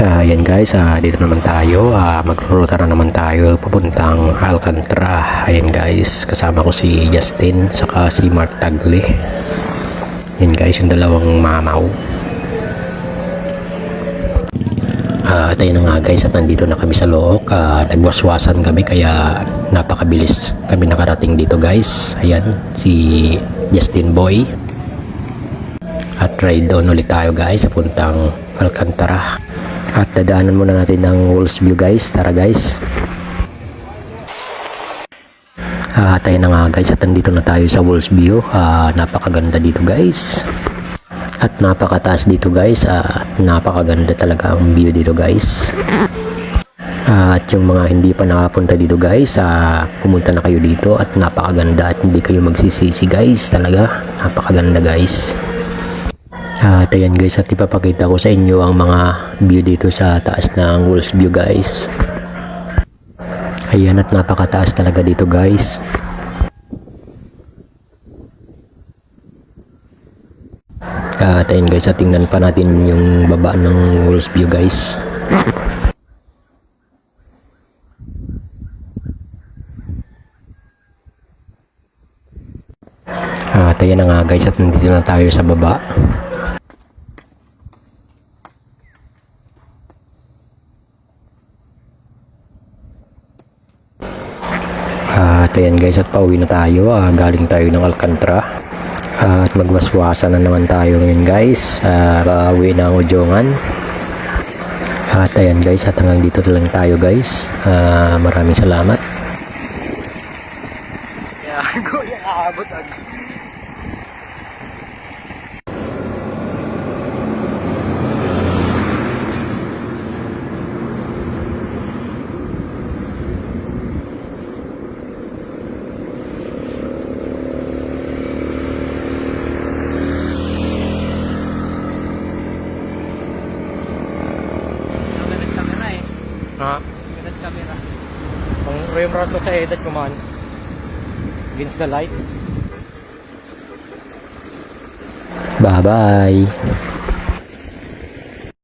Yan guys, dito naman tayo, magruruta na naman tayo papuntang Alcantara. Ayan guys, kasama ko si Justin saka si Mark Tagle. Yan guys, yung dalawang mamaw. Tayo na nga guys, at nandito na kami sa Look. Nagwaswasan kami kaya napakabilis kami nakarating dito guys. Ayan, si Justin Boy. At ride on ulit tayo guys, papuntang Alcantara. At dadaanan muna natin ng Wolves View guys. Tara guys. Tayo na nga guys, at nandito na tayo sa Wolves View. Napakaganda dito guys. At napakataas dito guys. Napakaganda talaga ang view dito guys. At yung mga hindi pa nakapunta dito guys, pumunta na kayo dito at napakaganda at hindi kayo magsisisi guys. Talaga napakaganda guys. Ayan guys, at ipapakita ko sa inyo ang mga view dito sa taas ng Wolves View guys. Ayan, at napakataas talaga dito guys. Ayan guys, at tingnan pa natin yung baba ng Wolves View guys. Ayan na nga guys, at nandito na tayo sa baba. Ayan guys, at pauwi na tayo. Galing tayo ng Alcantara. At magwaswasan na naman tayo ngayon guys. Pauwi na ang Ujongan. Ayan guys, at hanggang dito na lang tayo guys. Maraming salamat. Edad camera. Ang frame rate ko sa edad ko man against the light. Bye bye.